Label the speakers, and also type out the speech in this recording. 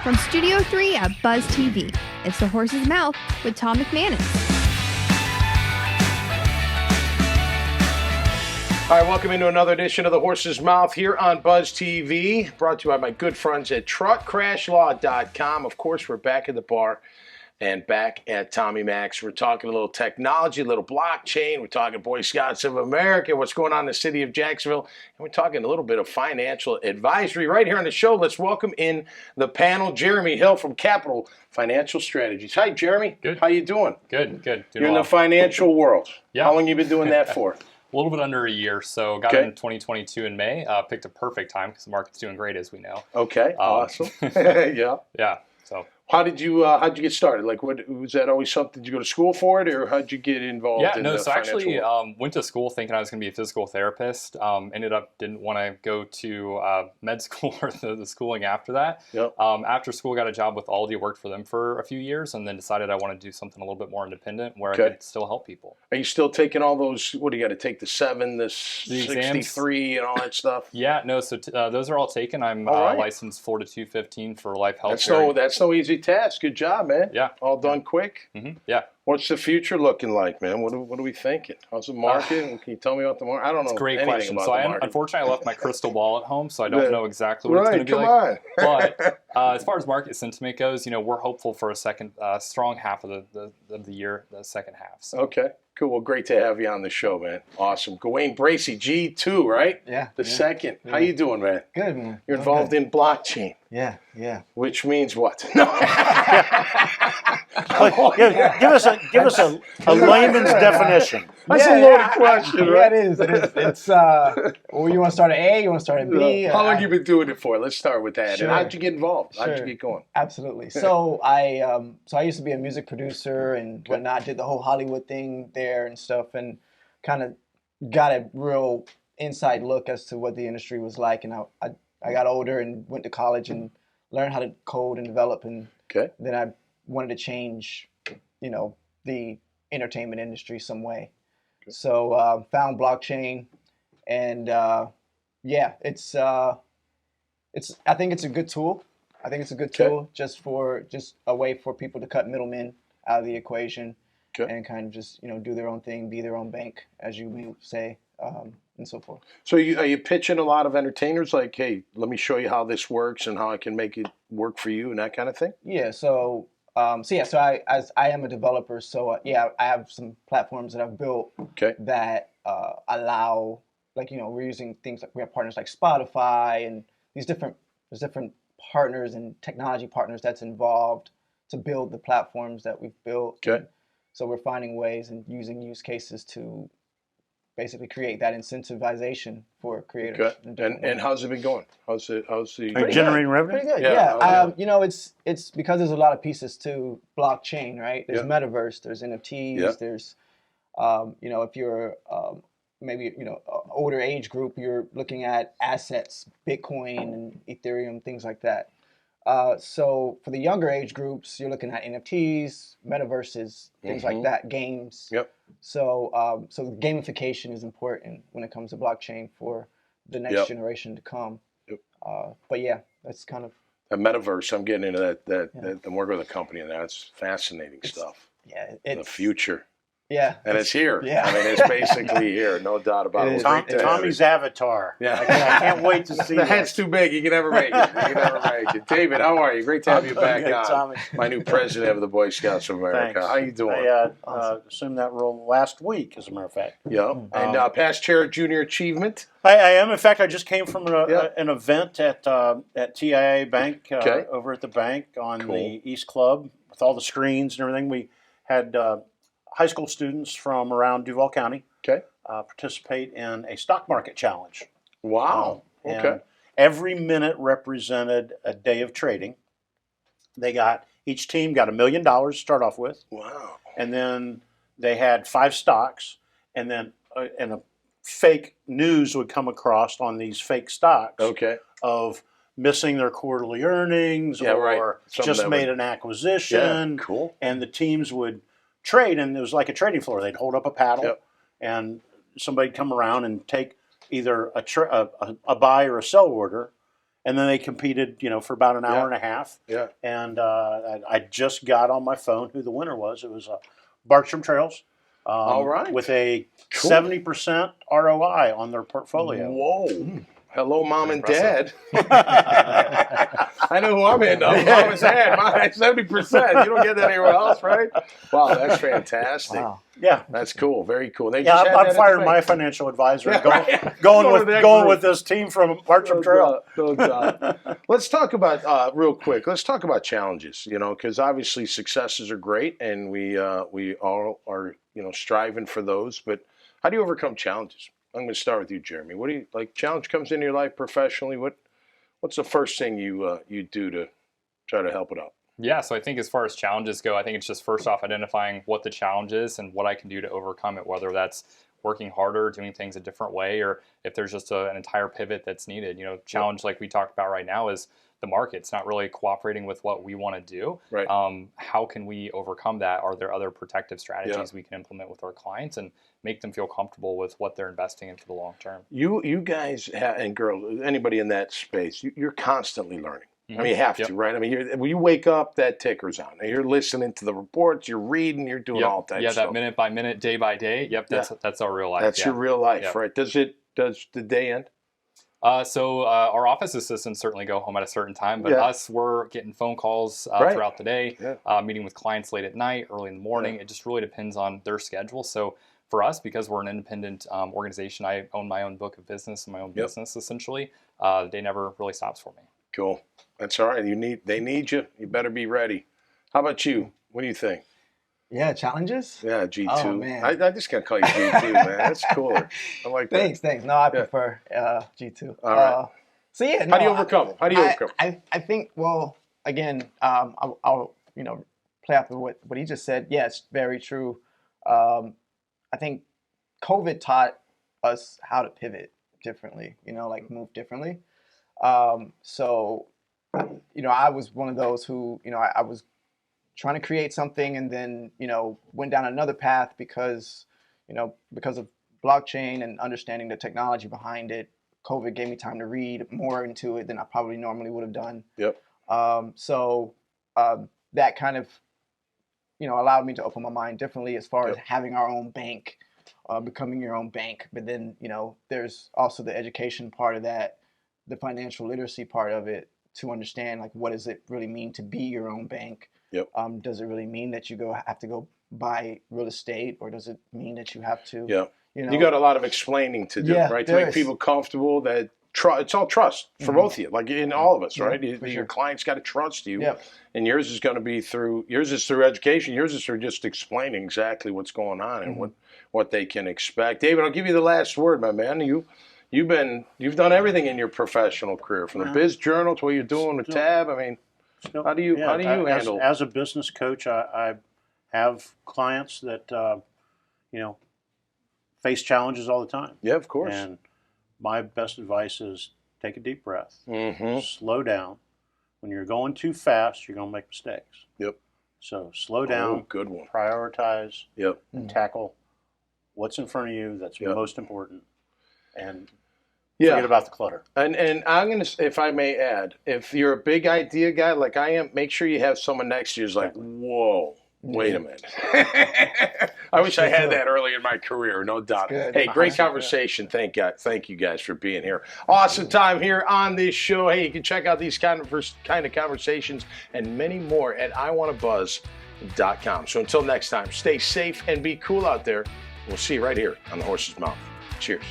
Speaker 1: From Studio 3 at Buzz TV, it's The Horse's Mouth with Tom McManus.
Speaker 2: All right, welcome into another edition of The Horse's Mouth here on Buzz TV, brought to you by my good friends at truckcrashlaw.com. Of course, we're back at the bar and back at Tommy Mac's. We're talking a little technology, a little blockchain. We're talking Boy Scouts of America, what's going on in the city of Jacksonville. And we're talking a little bit of financial advisory right here on the show. Let's welcome in the panel, Jeremy Hill from Capital Financial Strategies. Hi, Jeremy.
Speaker 3: Good.
Speaker 2: How you doing?
Speaker 3: Good. Doing
Speaker 2: You're in
Speaker 3: well.
Speaker 2: the financial world.
Speaker 3: Yeah.
Speaker 2: How long you been doing that for?
Speaker 3: A little bit under a year. So got in 2022 in May. Picked a perfect time because the market's doing great, as we know.
Speaker 2: Okay, awesome. Yeah.
Speaker 3: Yeah. So
Speaker 2: How'd you get started? Like, what was that always something? Did you go to school for it, or how'd you get involved?
Speaker 3: yeah,
Speaker 2: in
Speaker 3: no.
Speaker 2: the
Speaker 3: So actually,
Speaker 2: world?
Speaker 3: went to school thinking I was going to be a physical therapist. Ended up didn't want to go to med school or the schooling after that.
Speaker 2: Yep.
Speaker 3: After school, got a job with Aldi. Worked for them for a few years, and then decided I wanted to do something a little bit more independent where I could still help people.
Speaker 2: Are you still taking all those? What do you got to take? The 7, the
Speaker 3: exams?
Speaker 2: 63, and all that stuff.
Speaker 3: Yeah, no. So those are all taken. I'm
Speaker 2: All right.
Speaker 3: licensed 4 to 215 for life health.
Speaker 2: That's no easy task. Good job, man.
Speaker 3: Yeah.
Speaker 2: All done quick.
Speaker 3: Yeah.
Speaker 2: What's the future looking like, man? What are we thinking? How's the market? Can you tell me about the market? I don't know.
Speaker 3: Great
Speaker 2: anything
Speaker 3: question.
Speaker 2: about
Speaker 3: So
Speaker 2: the market.
Speaker 3: Unfortunately, I left my crystal ball at home, so I don't know exactly what
Speaker 2: Right,
Speaker 3: it's going to be
Speaker 2: come
Speaker 3: like. But as far as market sentiment goes, we're hopeful for a second strong half of the year, the second half. So.
Speaker 2: Okay, cool. Well, great to have you on the show, man. Awesome. Gawain Bracy G2, right?
Speaker 4: Yeah.
Speaker 2: The second. How you doing, man?
Speaker 4: Good, man.
Speaker 2: You're involved in blockchain.
Speaker 4: Yeah.
Speaker 2: Which means what? No.
Speaker 5: Give us a layman's definition.
Speaker 2: That's a loaded question, right?
Speaker 4: Yeah, it is. It's well, you want to start at A, you want to start at B.
Speaker 2: How long you been doing it for? Let's start with that.
Speaker 4: Sure.
Speaker 2: And how'd you get involved? How'd you
Speaker 4: Sure.
Speaker 2: get going?
Speaker 4: Absolutely. So I used to be a music producer and whatnot. Did the whole Hollywood thing there and stuff, and kind of got a real inside look as to what the industry was like. And I got older and went to college and learned how to code and develop, and then I wanted to change, the entertainment industry some way. So found blockchain, and it's I think it's a good tool. I think it's a good tool just a way for people to cut middlemen out of the equation and kind of just do their own thing, be their own bank, as you may say, and so forth.
Speaker 2: So are you pitching a lot of entertainers like, hey, let me show you how this works and how I can make it work for you and that kind of thing?
Speaker 4: Yeah. So I am a developer. So I have some platforms that I've built that allow, we're using things like we have partners like Spotify and there's different partners and technology partners that's involved to build the platforms that we've built.
Speaker 2: Okay.
Speaker 4: So we're finding ways and using use cases to basically create that incentivization for creators.
Speaker 2: And how's it been going? How's the
Speaker 5: Are you generating revenue?
Speaker 4: Pretty good.
Speaker 2: Yeah.
Speaker 4: It's because there's a lot of pieces to blockchain, right? There's metaverse, there's NFTs, there's if you're maybe older age group, you're looking at assets, Bitcoin and Ethereum, things like that. So for the younger age groups, you're looking at NFTs, metaverses, things like that, games.
Speaker 2: Yep.
Speaker 4: So gamification is important when it comes to blockchain for the next generation to come.
Speaker 2: Yep.
Speaker 4: But yeah, that's kind of
Speaker 2: a metaverse. I'm getting into that. I'm working with a company and that's fascinating stuff.
Speaker 4: Yeah,
Speaker 2: the future.
Speaker 4: Yeah.
Speaker 2: And it's here.
Speaker 4: Yeah.
Speaker 2: I mean, it's basically here, no doubt about it.
Speaker 5: Tommy's avatar.
Speaker 2: Yeah.
Speaker 5: I can't wait to see
Speaker 2: the
Speaker 5: that.
Speaker 2: head's too big. You can never make it. David, how are you? Great to have you back
Speaker 5: good,
Speaker 2: on.
Speaker 5: Tommy.
Speaker 2: My new president of the Boy Scouts of America.
Speaker 5: Thanks.
Speaker 2: How you doing?
Speaker 5: I assumed that role last week, as a matter of fact.
Speaker 2: Yeah. And past chair of junior achievement.
Speaker 5: I am. In fact, I just came from an event at TIA Bank over at the bank on the East Club with all the screens and everything. We had high school students from around Duval County participate in a stock market challenge.
Speaker 2: Wow.
Speaker 5: And every minute represented a day of trading. Each team got $1 million to start off with.
Speaker 2: Wow.
Speaker 5: And then they had 5 stocks, and then a fake news would come across on these fake stocks of missing their quarterly earnings or just made an acquisition.
Speaker 2: Yeah, cool.
Speaker 5: And the teams would trade, and it was like a trading floor. They'd hold up a paddle, and somebody'd come around and take either a buy or a sell order, and then they competed, for about an hour and a half.
Speaker 2: Yeah.
Speaker 5: And I just got on my phone who the winner was. It was Berkshire Trails.
Speaker 2: All right.
Speaker 5: With a 70% ROI on their portfolio.
Speaker 2: Whoa. Hello, Mom and Dad. I know who I'm in. Mom and Dad. 70%. You don't get that anywhere else, right? Wow, that's fantastic.
Speaker 5: Wow. Yeah.
Speaker 2: That's cool. Very cool.
Speaker 5: I'm firing my financial advisor and going with this team from Berkshire Trail.
Speaker 2: No doubt. Let's talk about, real quick, let's talk about challenges, because obviously successes are great and we all are, striving for those. But how do you overcome challenges? I'm going to start with you, Jeremy. What do you like? Challenge comes into your life professionally. What's the first thing you do to try to help it out?
Speaker 3: Yeah, so I think as far as challenges go, I think it's just first off identifying what the challenge is and what I can do to overcome it, whether that's working harder, doing things a different way, or if there's just an entire pivot that's needed. Challenge like we talked about right now is the market's not really cooperating with what we want to do.
Speaker 2: Right.
Speaker 3: How can we overcome that? Are there other protective strategies we can implement with our clients and make them feel comfortable with what they're investing in for the long term?
Speaker 2: You guys and girls, anybody in that space, you're constantly learning. I mean, you have to, right? I mean, when you wake up, that ticker's on. And you're listening to the reports, you're reading, you're doing all that stuff.
Speaker 3: Yeah, that minute by minute, day by day. Yep, that's our real life.
Speaker 2: That's your real life, right? Does the day end?
Speaker 3: So our office assistants certainly go home at a certain time, but us, we're getting phone calls throughout the day, meeting with clients late at night, early in the morning. It just really depends on their schedule. So for us, because we're an independent organization, I own my own book of business and my own business essentially. The day never really stops for me. Cool.
Speaker 2: That's all right. They need you. You better be ready. How about you? What do you think?
Speaker 4: Yeah, challenges?
Speaker 2: Yeah, G2.
Speaker 4: Oh, man.
Speaker 2: I just got to call you G2, man. That's cooler. I like that.
Speaker 4: Thanks. No, I prefer G2.
Speaker 2: All right.
Speaker 4: So yeah,
Speaker 2: how do you overcome them?
Speaker 4: I think, well, again, I'll play off of what he just said. Yeah, it's very true. I think COVID taught us how to pivot differently, move differently. So, I was one of those who, I was trying to create something and then, went down another path because of blockchain and understanding the technology behind it. COVID gave me time to read more into it than I probably normally would have done.
Speaker 2: Yep.
Speaker 4: So that kind of, allowed me to open my mind differently as far as having our own bank, becoming your own bank. But then, there's also the education part of that, the financial literacy part of it, to understand what does it really mean to be your own bank.
Speaker 2: Yep.
Speaker 4: Does it really mean that you have to go buy real estate, or does it mean that you have to?
Speaker 2: Yeah. You got a lot of explaining to do, right? To make people comfortable. That it's all trust for both of you, like in all of us, right? Your client's got to trust you, and yours is going to be through education. Yours is through just explaining exactly what's going on and what they can expect. David, I'll give you the last word, my man. You've done everything in your professional career, from the Biz Journal to what you're doing with TAB. I mean, how do you handle?
Speaker 5: As a business coach, I have clients that face challenges all the time.
Speaker 2: Yeah, of course.
Speaker 5: And my best advice is take a deep breath, slow down. When you're going too fast, you're going to make mistakes.
Speaker 2: Yep.
Speaker 5: So slow down,
Speaker 2: good one.
Speaker 5: Prioritize, and tackle what's in front of you that's most important, and forget about the clutter.
Speaker 2: And I'm going to, if I may add, if you're a big idea guy like I am, make sure you have someone next to you who's like, whoa. Wait a minute. I wish I had that early in my career, no doubt. Hey, great conversation. Thank you guys for being here. Awesome time here on this show. Hey, you can check out these kind of conversations and many more at iwantabuzz.com. So until next time, stay safe and be cool out there. We'll see you right here on The Horse's Mouth. Cheers.